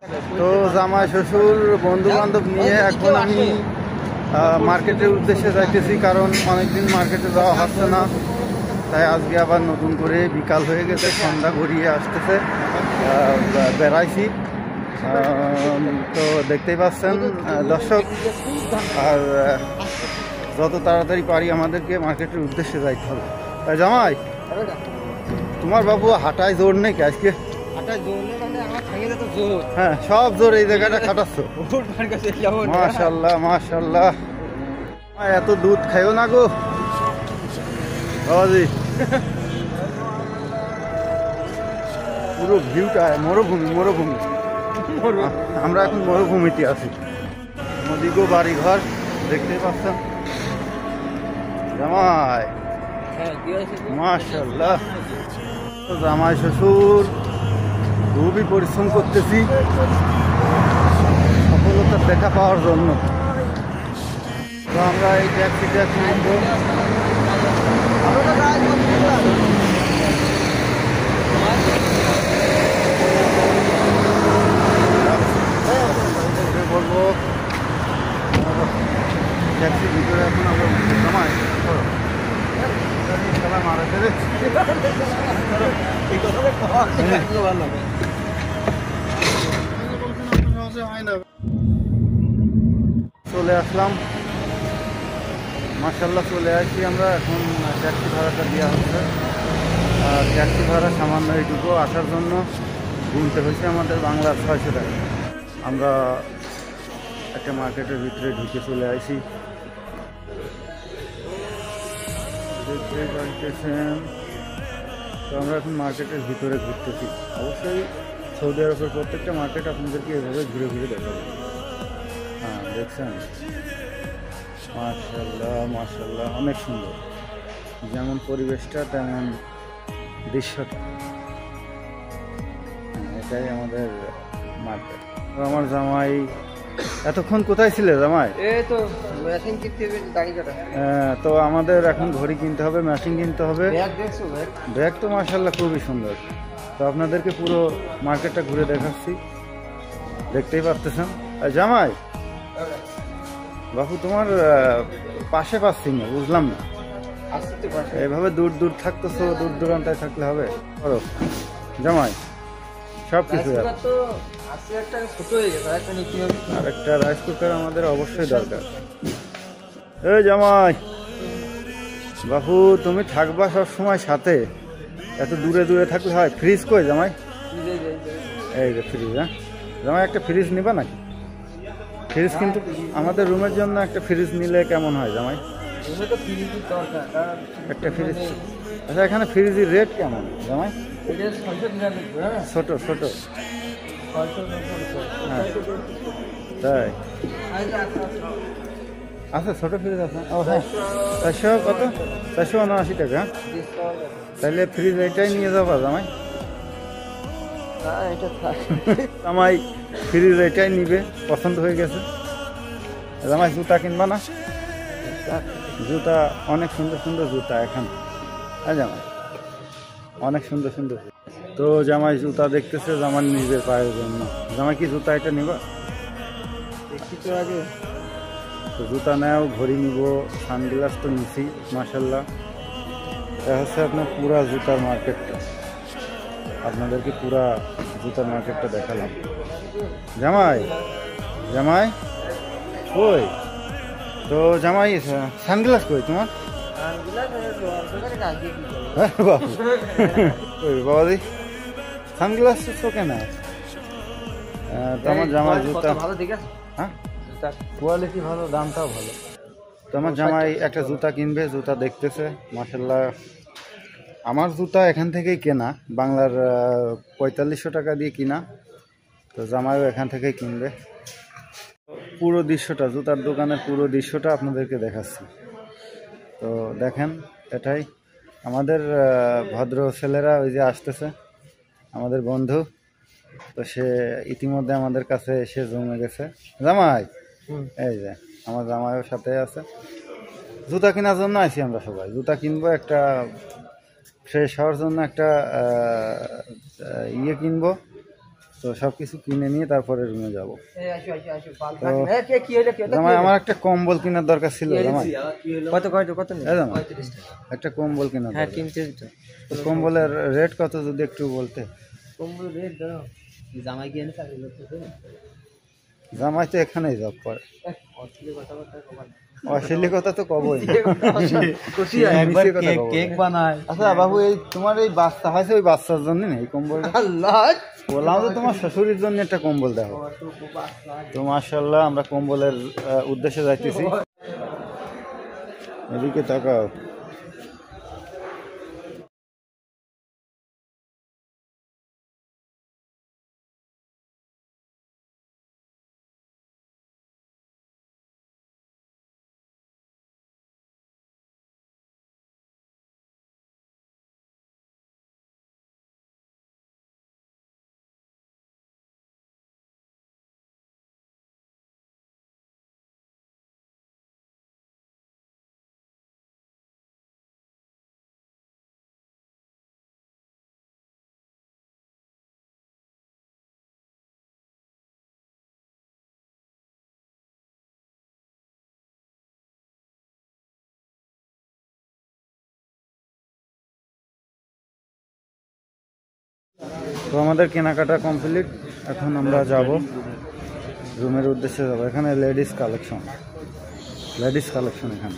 তো জামাই শ্বশুর বন্ধু বান্ধব নিয়ে এখন আমি মার্কেটের উদ্দেশ্যে যাইতেছি, কারণ অনেকদিন মার্কেটে যাওয়া হচ্ছে না। তাই আজকে আবার নতুন করে বিকাল হয়ে গেছে, সন্ধ্যা গড়িয়ে আসতেছে, বেড়াইছি। তো দেখতেই পাচ্ছেন দর্শক, আর যত তাড়াতাড়ি পারি আমাদেরকে মার্কেটের উদ্দেশ্যে যাইতে হবে। তাই জামাই, তোমার বাবু হাঁটায় জোর নেই কি আজকে? হ্যাঁ, সব জোর এই জায়গাটা খাটাচ্ছ। মাশাল্লাহ মাশাল্লাহ। এত দুধ খাইও না গো বাবাজি। পুরো ভিউটা মরুভূমি মরুভূমি। আমরা এখন মরুভূমিতে আছি। নদীগো বাড়ি ঘর দেখতেই পাচ্ছেন। জামাই মাশাল্লাহ। জামাই শ্বশুর খুবই পরিশ্রম করতেছি সফলতার দেখা পাওয়ার জন্য। তো আমরা এই ট্যাক্সিটা কিনবো। বলবো ট্যাক্সির ভিতরে এখন আমরা জামাই মারাতে চলে আসলাম। মাশাল্লাহ চলে আসছি আমরা। এখন ট্যাক্সি ভাড়াটা দেওয়া হচ্ছে। আর ট্যাক্সি ভাড়া সামান্য এইটুকু আসার জন্য গুনতে হয়েছে আমাদের বাংলার 600 টাকা। আমরা একটা মার্কেটের ভিতরে ঢুকে চলে আসি। দেখতে পাইতেছেন। তো আমরা এখন মার্কেটের ভিতরে ঘুরতেছি। অবশ্যই সৌদি আরবের প্রত্যেকটা মার্কেট আপনাদেরকে এভাবে ঘুরে ঘুরে দেখাবো। হ্যাঁ, দেখছেন মাশাল্লাহ মাশাল্লাহ, অনেক সুন্দর। যেমন পরিবেশটা তেমন দৃশ্যটা। এটাই আমাদের মার্কেট। তো আমার জামাই এতক্ষণ কোথায় ছিলে জামাই? তো আমাদের এখন ঘড়ি কিনতে হবে, মেশিন কিনতে হবে। ব্যাগ তো মাশাল্লাহ খুবই সুন্দর। তো আপনাদেরকে পুরো মার্কেটটা ঘুরে দেখাচ্ছি, দেখতেই পারতেছেন। জামাই বাবু, তোমার পাশে পাচ্ছি না, বুঝলাম না। এভাবে দূর দূর থাকতেছো, দূর দূরান্তায় থাকলে হবে? করো জামাই, সব কিছু। আর একটা রাইস কুকার আমাদের অবশ্যই দরকার। এই জামাই বাবু, তুমি থাকবা সব সময় সাথে, এত দূরে দূরে থাকলে হয়? ফ্রিজ কই জামাই? এই যে ফ্রিজ। হ্যাঁ জামাই, একটা ফ্রিজ নিবা নাকি? ফ্রিজ কিন্তু আমাদের রুমের জন্য একটা ফ্রিজ নিলে কেমন হয় জামাই? একটা ফ্রিজ। আচ্ছা, এখানে ফ্রিজের রেট কেমন জামাই? ছোট ছোট। হ্যাঁ তাই? আচ্ছা, ছোট ফ্রিজ আছে। ও হ্যাঁ, 400 কত? 479 টাকা। তাহলে ফ্রিজ এটাই নিয়ে যাবা জামাই? জামাই ফ্রিজ এটাই নিবে, পছন্দ হয়ে গেছে। জামাই জুতা কিনবা না? জুতা অনেক সুন্দর সুন্দর জুতা এখানে। হ্যাঁ জামাই, অনেক সুন্দর সুন্দর। তো জামাই জুতা দেখতেছে জামাই নিজের পায়ের জন্য। জামাই কি জুতা এটা নিবা? তো জুতা নেও, ঘড়ি নিব, সানগ্লাস তো নিছি মাশাল্লাহ। এটা হচ্ছে আপনার পুরা জুতার মার্কেটটা। আপনাদেরকে পুরা জুতার মার্কেটটা দেখালাম। জামাই জামাই কই? তো জামাই সানগ্লাস কই তোমার? বাবাদি সানগ্লাস চোখে না। তো আমার জামাই জুতা, হ্যাঁ কোয়ালিটি ভালো, দামটাও ভালো। তো আমার জামাই একটা জুতা কিনবে, জুতা দেখতেছে মাশাল্লাহ। আমার জুতা এখান থেকেই কেনা, বাংলার 4500 টাকা দিয়ে কিনা। তো জামাইও এখান থেকেই কিনবে। পুরো দৃশ্যটা, জুতার দোকানের পুরো দৃশ্যটা আপনাদেরকে দেখাচ্ছি। তো দেখেন, এটাই আমাদের ভদ্র ছেলেরা ওই যে আসতেছে, আমাদের বন্ধু। তো সে ইতিমধ্যে আমাদের কাছে এসে জমে গেছে। জামাই এই যে আমার জামাইয়ের সাথে আছে। জুতা কেনার জন্য আইছি আমরা সবাই। জুতা কিনবো, একটা ফ্রেশ হওয়ার জন্য একটা ইয়ে কিনবো, তো সব কিছু কিনে নিয়ে তারপরে রুমে যাবো। জামাই আমার একটা কম্বল কেনার দরকার ছিল জামাই। কত একটা কম্বল কেনার হ্যাঁ দরকার। কিনতে তো কম্বলের রেট কত যদি একটু বলতে। কম্বল রেট দাও জামাই কি এনে জামাই তো এখানেই জব করে। অশ্লীল কথা তো কবই কেক বানায়। আচ্ছা বাবু, এই তোমার এই বাচ্চা হয়েছে, ওই বাচ্চার জন্য না এই কম্বলটা? বললাম তো তোমার শ্বশুরের জন্য একটা কম্বল দেখো। তো মাশাআল্লাহ আমরা কম্বলের উদ্দেশ্যে যাইতেছি। এদিকে তাকাও। তো আমাদের কেনাকাটা কমপ্লিট, এখন আমরা যাব রুমের উদ্দেশ্যে যাব। এখানে লেডিস কালেকশন এখানে।